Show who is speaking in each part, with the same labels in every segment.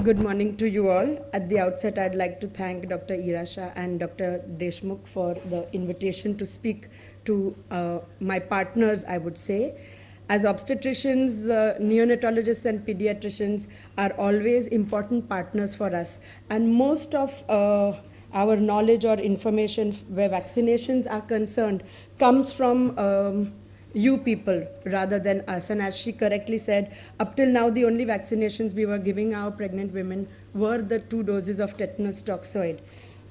Speaker 1: Good morning to you all. At the outset, I'd like to thank Dr. Ira Shah and Dr. Deshmukh for the invitation to speak to my partners, I would say. As obstetricians, neonatologists and pediatricians are always important partners for us. And most of our knowledge or information where vaccinations are concerned comes from you people rather than us. And as she correctly said, up till now the only vaccinations we were giving our pregnant women were the 2 doses of tetanus toxoid.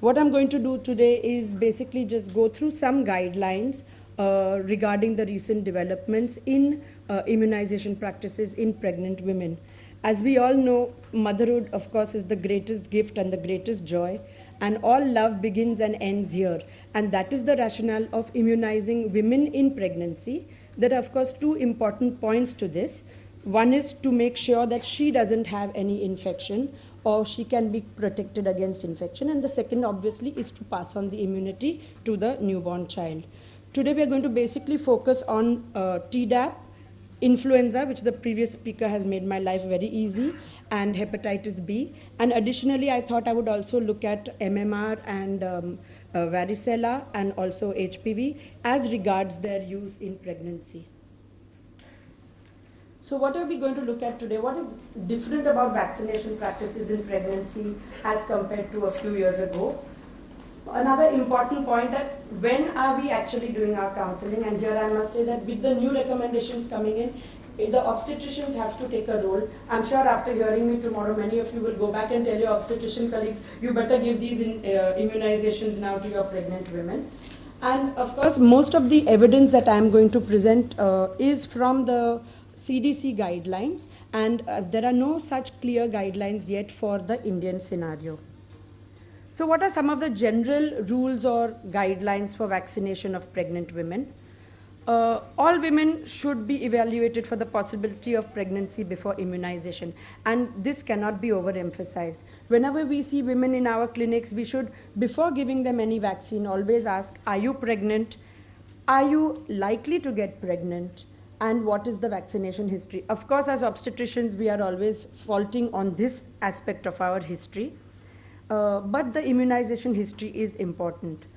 Speaker 1: What I'm going to do today is basically just go through some guidelines regarding the recent developments in immunization practices in pregnant women. As we all know, motherhood, of course, is the greatest gift and the greatest joy, and all love begins and ends here. And that is the rationale of immunizing women in pregnancy. There are, of course, 2 important points to this. One is to make sure that she doesn't have any infection or she can be protected against infection. And the second, obviously, is to pass on the immunity to the newborn child. Today, we are going to basically focus on Tdap, influenza, which the previous speaker has made my life very easy, and hepatitis B. And additionally, I thought I would also look at MMR and Varicella and also HPV as regards their use in pregnancy. So what are we going to look at today? What is different about vaccination practices in pregnancy as compared to a few years ago? Another important point, that when are we actually doing our counseling? And here I must say that with the new recommendations coming in, the obstetricians have to take a role. I'm sure after hearing me tomorrow, many of you will go back and tell your obstetrician colleagues, you better give these immunizations now to your pregnant women. And of course, most of the evidence that I'm going to present is from the CDC guidelines, and there are no such clear guidelines yet for the Indian scenario. So what are some of the general rules or guidelines for vaccination of pregnant women? All women should be evaluated for the possibility of pregnancy before immunization, and this cannot be overemphasized. Whenever we see women in our clinics, we should, before giving them any vaccine, always ask, are you pregnant? Are you likely to get pregnant? And what is the vaccination history? Of course, as obstetricians, we are always faulting on this aspect of our history. But the immunization history is important.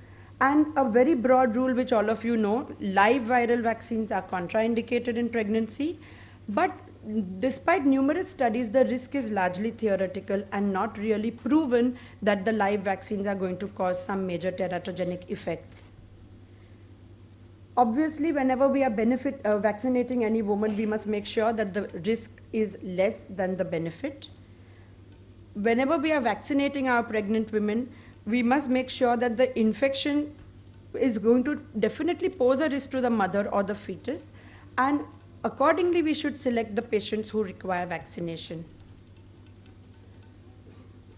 Speaker 1: And a very broad rule, which all of you know, live viral vaccines are contraindicated in pregnancy. But despite numerous studies, the risk is largely theoretical and not really proven that the live vaccines are going to cause some major teratogenic effects. Obviously, whenever we are vaccinating any woman, we must make sure that the risk is less than the benefit. Whenever we are vaccinating our pregnant women, we must make sure that the infection is going to definitely pose a risk to the mother or the fetus, and accordingly we should select the patients who require vaccination.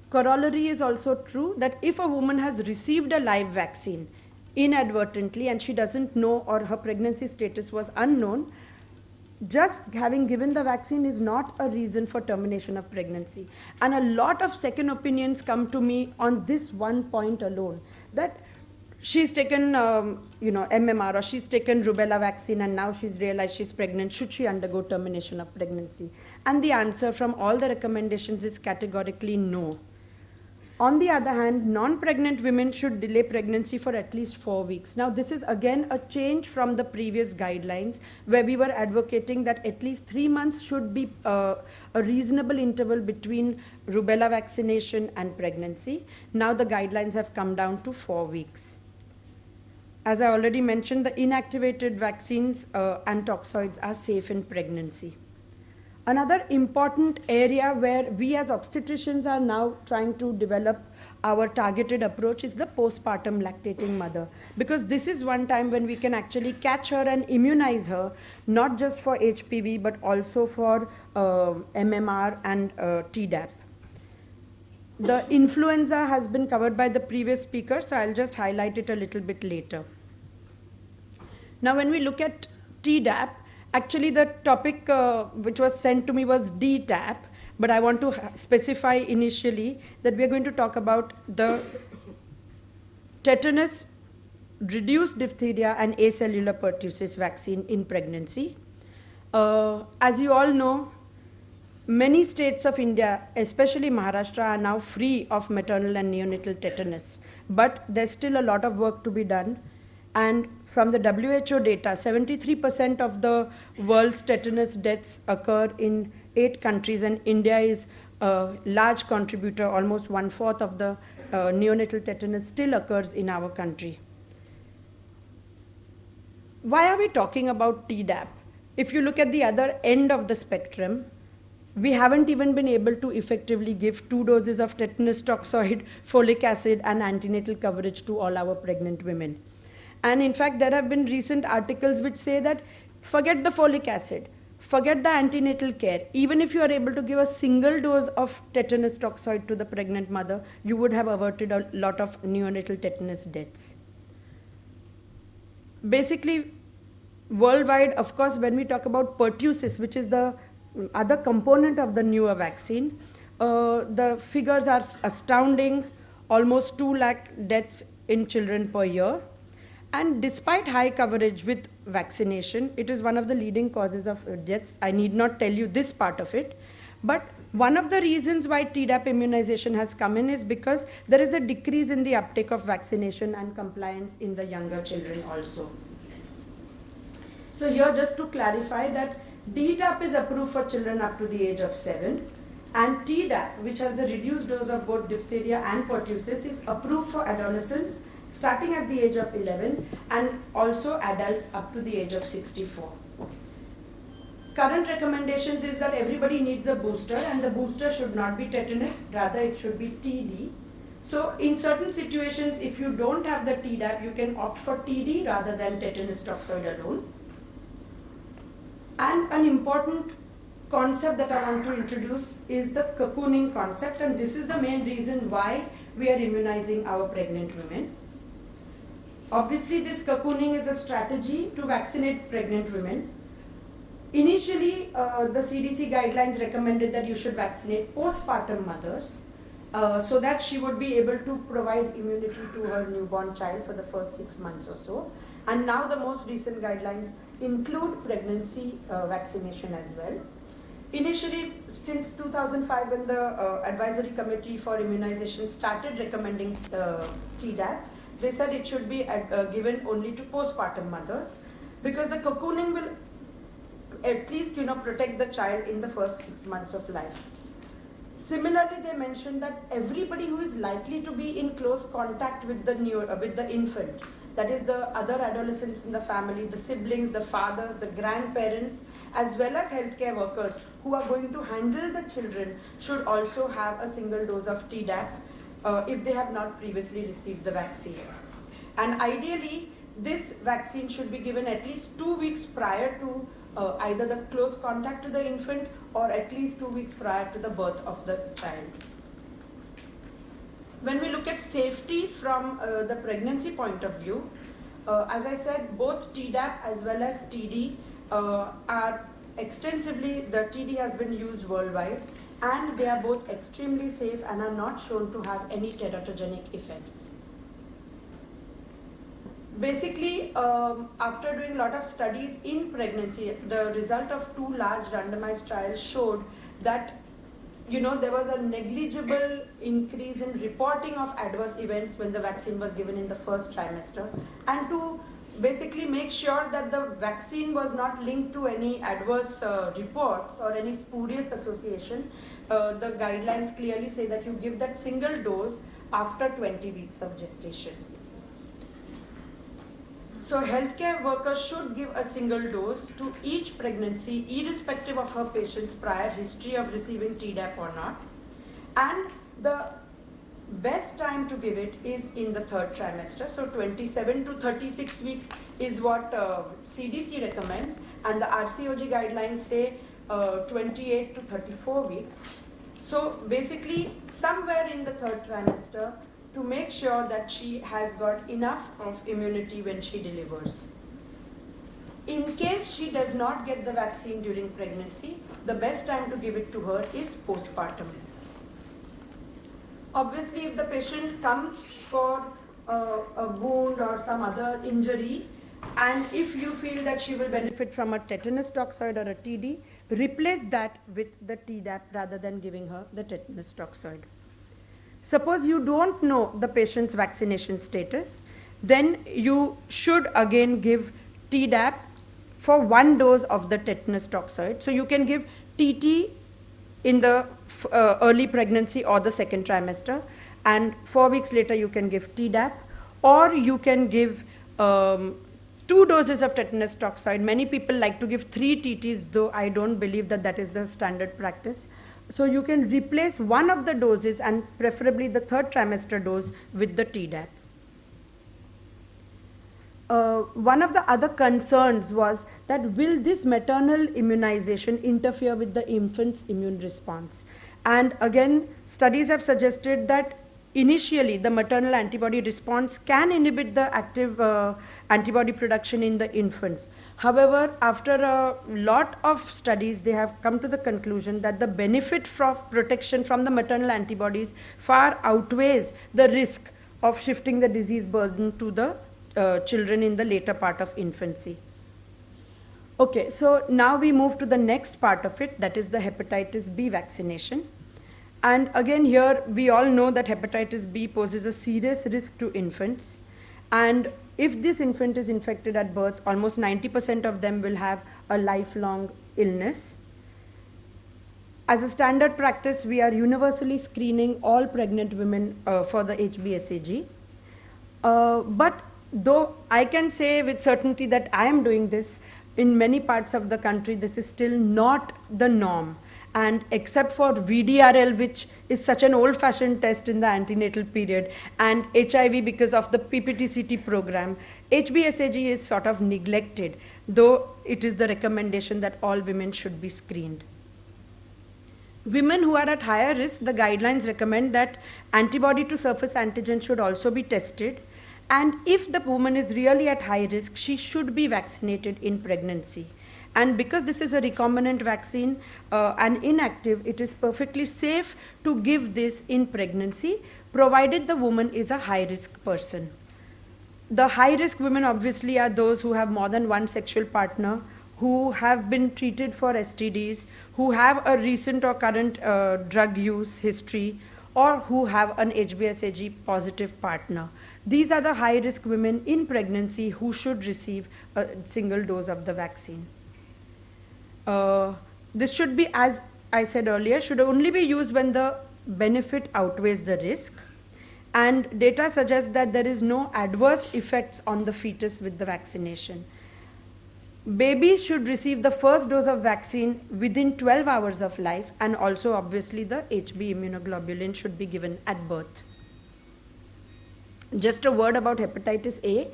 Speaker 1: Corollary is also true that if a woman has received a live vaccine inadvertently and she doesn't know, or her pregnancy status was unknown, just having given the vaccine is not a reason for termination of pregnancy. And a lot of second opinions come to me on this one point alone, that she's taken MMR or she's taken rubella vaccine and now she's realized she's pregnant. Should she undergo termination of pregnancy? And the answer from all the recommendations is categorically no. On the other hand, non-pregnant women should delay pregnancy for at least 4 weeks. Now, this is again a change from the previous guidelines, where we were advocating that at least 3 months should be a reasonable interval between rubella vaccination and pregnancy. Now the guidelines have come down to 4 weeks. As I already mentioned, the inactivated vaccines and toxoids are safe in pregnancy. Another important area where we as obstetricians are now trying to develop our targeted approach is the postpartum lactating mother, because this is one time when we can actually catch her and immunize her, not just for HPV but also for MMR and Tdap. The influenza has been covered by the previous speaker, so I'll just highlight it a little bit later. Now when we look at Tdap, actually the topic which was sent to me was Tdap, but I want to specify initially that we are going to talk about the tetanus, reduced diphtheria and acellular pertussis vaccine in pregnancy. As you all know, Many states of India, especially Maharashtra, are now free of maternal and neonatal tetanus. But there's still a lot of work to be done. And from the WHO data, 73% of the world's tetanus deaths occur in 8 countries, and India is a large contributor. Almost 1/4 of the neonatal tetanus still occurs in our country. Why are we talking about Tdap? If you look at the other end of the spectrum, we haven't even been able to effectively give 2 doses of tetanus toxoid, folic acid, and antenatal coverage to all our pregnant women. And in fact, there have been recent articles which say that forget the folic acid, forget the antenatal care. Even if you are able to give a single dose of tetanus toxoid to the pregnant mother, you would have averted a lot of neonatal tetanus deaths. Basically, worldwide, of course, when we talk about pertussis, which is the other component of the newer vaccine, the figures are astounding, almost 2 lakh deaths in children per year. And despite high coverage with vaccination, it is one of the leading causes of deaths. I need not tell you this part of it. But one of the reasons why Tdap immunization has come in is because there is a decrease in the uptake of vaccination and compliance in the younger children also. So here, just to clarify that Tdap is approved for children up to the age of 7, and Tdap, which has a reduced dose of both diphtheria and pertussis, is approved for adolescents starting at the age of 11 and also adults up to the age of 64. Current recommendations is that everybody needs a booster, and the booster should not be tetanus, rather it should be TD. So in certain situations, if you don't have the Tdap, you can opt for TD rather than tetanus toxoid alone. And an important concept that I want to introduce is the cocooning concept, and this is the main reason why we are immunizing our pregnant women. Obviously, this cocooning is a strategy to vaccinate pregnant women. Initially, the CDC guidelines recommended that you should vaccinate postpartum mothers so that she would be able to provide immunity to her newborn child for the first 6 months or so. And now the most recent guidelines include pregnancy vaccination as well. Initially, since 2005, when the Advisory Committee for Immunization started recommending Tdap, they said it should be given only to postpartum mothers, because the cocooning will at least protect the child in the first 6 months of life. Similarly, they mentioned that everybody who is likely to be in close contact with the infant, that is the other adolescents in the family, the siblings, the fathers, the grandparents, as well as healthcare workers who are going to handle the children, should also have a single dose of Tdap if they have not previously received the vaccine. And ideally, this vaccine should be given at least 2 weeks prior to either the close contact to the infant or at least 2 weeks prior to the birth of the child. When we look at safety from the pregnancy point of view, as I said, both Tdap as well as TD are extensively, the TD has been used worldwide, and they are both extremely safe and are not shown to have any teratogenic effects. Basically, after doing a lot of studies in pregnancy, the result of 2 large randomized trials showed that there was a negligible increase in reporting of adverse events when the vaccine was given in the first trimester. And to basically make sure that the vaccine was not linked to any adverse reports or any spurious association, the guidelines clearly say that you give that single dose after 20 weeks of gestation. So healthcare workers should give a single dose to each pregnancy, irrespective of her patient's prior history of receiving Tdap or not. And the best time to give it is in the 3rd trimester. So 27 to 36 weeks is what CDC recommends, and the RCOG guidelines say 28 to 34 weeks. So basically, somewhere in the 3rd trimester, to make sure that she has got enough of immunity when she delivers. In case she does not get the vaccine during pregnancy, the best time to give it to her is postpartum. Obviously, if the patient comes for a wound or some other injury, and if you feel that she will benefit from a tetanus toxoid or a TD, replace that with the Tdap rather than giving her the tetanus toxoid. Suppose you don't know the patient's vaccination status, then you should again give Tdap for 1 dose of the tetanus toxoid. So you can give TT in the early pregnancy or the second trimester, and 4 weeks later you can give Tdap, or you can give 2 doses of tetanus toxoid. Many people like to give 3 TTs, though I don't believe that that is the standard practice. So you can replace one of the doses, and preferably the 3rd trimester dose, with the Tdap. One of the other concerns was that will this maternal immunization interfere with the infant's immune response? And again, studies have suggested that initially the maternal antibody response can inhibit the active antibody production in the infants. However, after a lot of studies, they have come to the conclusion that the benefit from protection from the maternal antibodies far outweighs the risk of shifting the disease burden to the children in the later part of infancy. Okay, so now we move to the next part of it, that is the hepatitis B vaccination. And again, here we all know that hepatitis B poses a serious risk to infants. And if this infant is infected at birth, almost 90% of them will have a lifelong illness. As a standard practice, we are universally screening all pregnant women for the HBsAg. But though I can say with certainty that I am doing this, in many parts of the country, this is still not the norm. And except for VDRL, which is such an old-fashioned test in the antenatal period, and HIV because of the PPTCT program, HBsAg is sort of neglected, though it is the recommendation that all women should be screened. Women who are at higher risk, the guidelines recommend that antibody to surface antigen should also be tested. And if the woman is really at high risk, she should be vaccinated in pregnancy. And because this is a recombinant vaccine and inactive, it is perfectly safe to give this in pregnancy, provided the woman is a high-risk person. The high-risk women obviously are those who have more than one sexual partner, who have been treated for STDs, who have a recent or current drug use history, or who have an HBsAg positive partner. These are the high-risk women in pregnancy who should receive a single dose of the vaccine. This should be, as I said earlier, should only be used when the benefit outweighs the risk. And data suggests that there is no adverse effects on the fetus with the vaccination. Babies should receive the first dose of vaccine within 12 hours of life, and also obviously the HB immunoglobulin should be given at birth. Just a word about hepatitis A.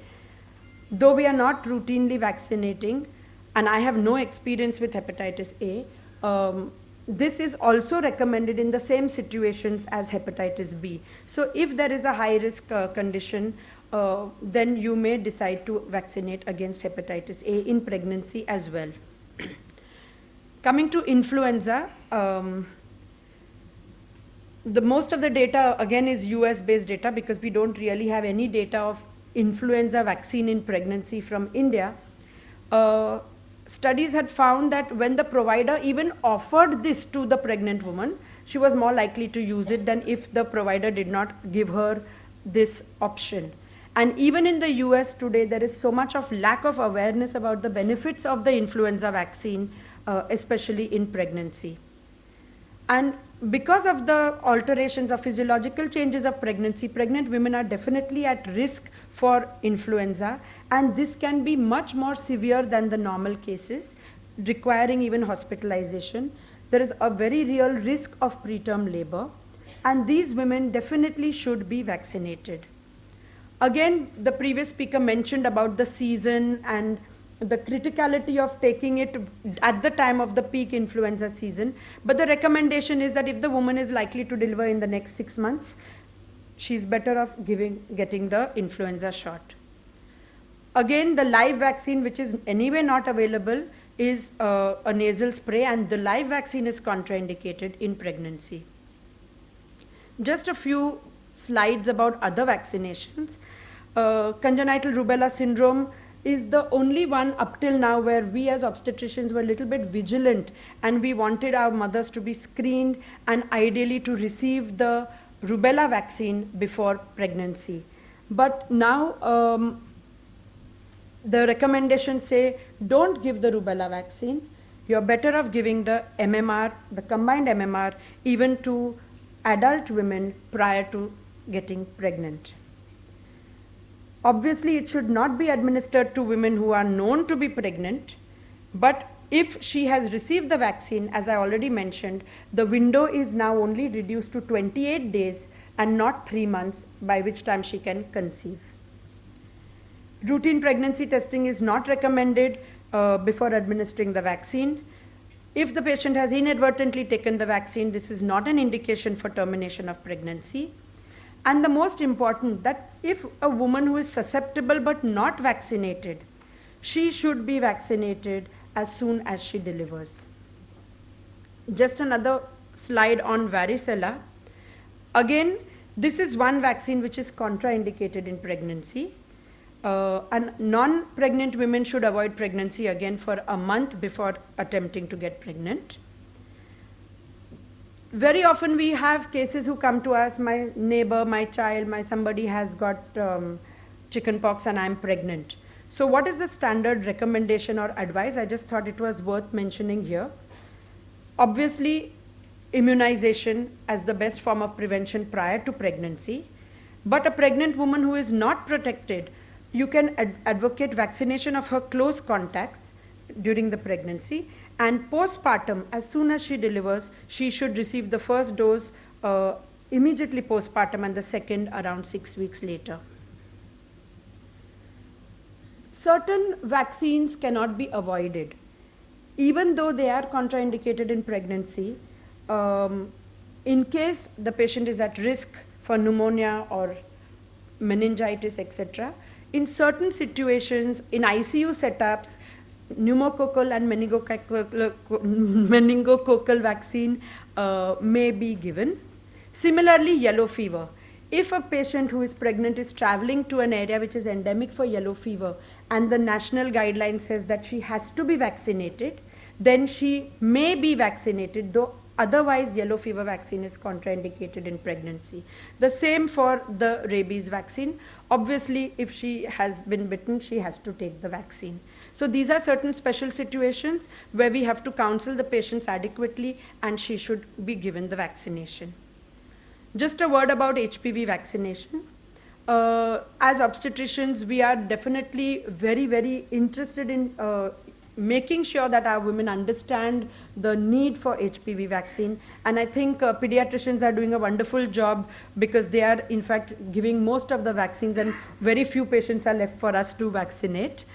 Speaker 1: Though we are not routinely vaccinating, and I have no experience with hepatitis A, this is also recommended in the same situations as hepatitis B. So if there is a high risk condition, then you may decide to vaccinate against hepatitis A in pregnancy as well. Coming to influenza, the most of the data again is US based data, because we don't really have any data of influenza vaccine in pregnancy from India. Studies had found that when the provider even offered this to the pregnant woman, she was more likely to use it than if the provider did not give her this option. And even in the US today, there is so much of lack of awareness about the benefits of the influenza vaccine, especially in pregnancy. And because of the alterations of physiological changes of pregnancy, pregnant women are definitely at risk for influenza, and this can be much more severe than the normal cases, requiring even hospitalization. There is a very real risk of preterm labor, and these women definitely should be vaccinated. Again, the previous speaker mentioned about the season and the criticality of taking it at the time of the peak influenza season, but the recommendation is that if the woman is likely to deliver in the next 6 months, she's better off getting the influenza shot. Again, the live vaccine, which is anyway not available, is a nasal spray, and the live vaccine is contraindicated in pregnancy. Just a few slides about other vaccinations. Congenital rubella syndrome, is the only one up till now where we as obstetricians were a little bit vigilant, and we wanted our mothers to be screened and ideally to receive the rubella vaccine before pregnancy. But now the recommendations say don't give the rubella vaccine. You're better off giving the MMR, the combined MMR, even to adult women prior to getting pregnant. Obviously, it should not be administered to women who are known to be pregnant, but if she has received the vaccine, as I already mentioned, the window is now only reduced to 28 days and not 3 months, by which time she can conceive. Routine pregnancy testing is not recommended before administering the vaccine. If the patient has inadvertently taken the vaccine, this is not an indication for termination of pregnancy. And the most important, that if a woman who is susceptible but not vaccinated, she should be vaccinated as soon as she delivers. Just another slide on varicella. Again, this is one vaccine which is contraindicated in pregnancy. And non-pregnant women should avoid pregnancy again for a month before attempting to get pregnant. Very often we have cases who come to us, my neighbor, my child, somebody has got chickenpox and I'm pregnant. So what is the standard recommendation or advice? I just thought it was worth mentioning here. Obviously, immunization as the best form of prevention prior to pregnancy. But a pregnant woman who is not protected, you can advocate vaccination of her close contacts during the pregnancy. And postpartum, as soon as she delivers, she should receive the first dose immediately postpartum and the second around 6 weeks later. Certain vaccines cannot be avoided. Even though they are contraindicated in pregnancy, in case the patient is at risk for pneumonia or meningitis, etc., in certain situations, in ICU setups, pneumococcal and meningococcal vaccine may be given. Similarly, yellow fever. If a patient who is pregnant is traveling to an area which is endemic for yellow fever and the national guideline says that she has to be vaccinated, then she may be vaccinated, though otherwise yellow fever vaccine is contraindicated in pregnancy. The same for the rabies vaccine. Obviously, if she has been bitten, she has to take the vaccine. So these are certain special situations where we have to counsel the patients adequately and she should be given the vaccination. Just a word about HPV vaccination. As obstetricians, we are definitely very, very interested in making sure that our women understand the need for HPV vaccine. And I think pediatricians are doing a wonderful job because they are in fact giving most of the vaccines and very few patients are left for us to vaccinate.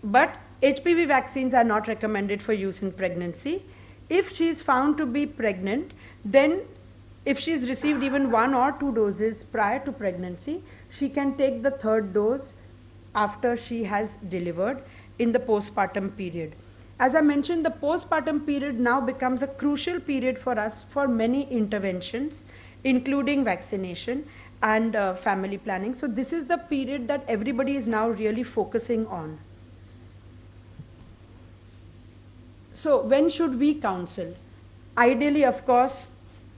Speaker 1: But HPV vaccines are not recommended for use in pregnancy. If she is found to be pregnant, then if she has received even 1 or 2 doses prior to pregnancy, she can take the 3rd dose after she has delivered in the postpartum period. As I mentioned, the postpartum period now becomes a crucial period for us for many interventions, including vaccination and family planning. So this is the period that everybody is now really focusing on. So when should we counsel? Ideally, of course,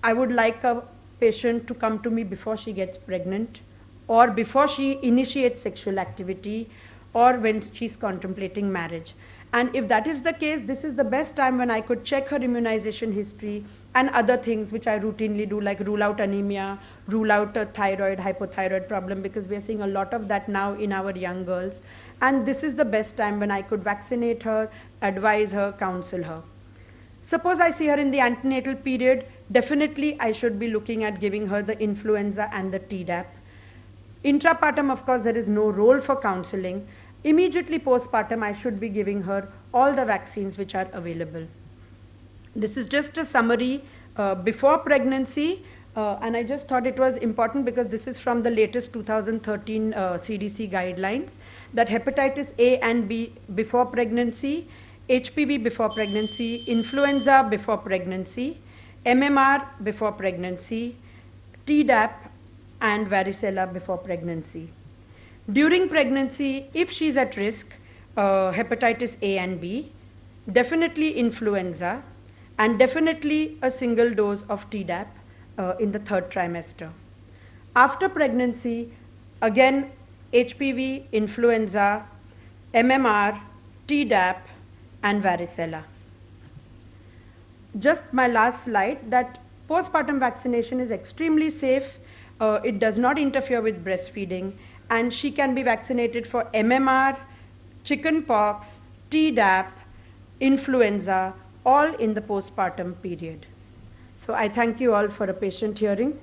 Speaker 1: I would like a patient to come to me before she gets pregnant or before she initiates sexual activity or when she's contemplating marriage. And if that is the case, this is the best time when I could check her immunization history and other things which I routinely do, like rule out anemia, rule out a thyroid, hypothyroid problem, because we are seeing a lot of that now in our young girls. And this is the best time when I could vaccinate her, advise her, counsel her. Suppose I see her in the antenatal period, definitely I should be looking at giving her the influenza and the Tdap. Intrapartum, of course, there is no role for counseling. Immediately postpartum, I should be giving her all the vaccines which are available. This is just a summary before pregnancy, and I just thought it was important because this is from the latest 2013 CDC guidelines, that hepatitis A and B before pregnancy, HPV before pregnancy, influenza before pregnancy, MMR before pregnancy, Tdap and varicella before pregnancy. During pregnancy, if she's at risk, hepatitis A and B, definitely influenza, and definitely a single dose of Tdap in the 3rd trimester. After pregnancy, again HPV, influenza, MMR, Tdap, and varicella. Just my last slide, that postpartum vaccination is extremely safe. It does not interfere with breastfeeding, and she can be vaccinated for MMR, chickenpox, Tdap, influenza, all in the postpartum period. So I thank you all for a patient hearing.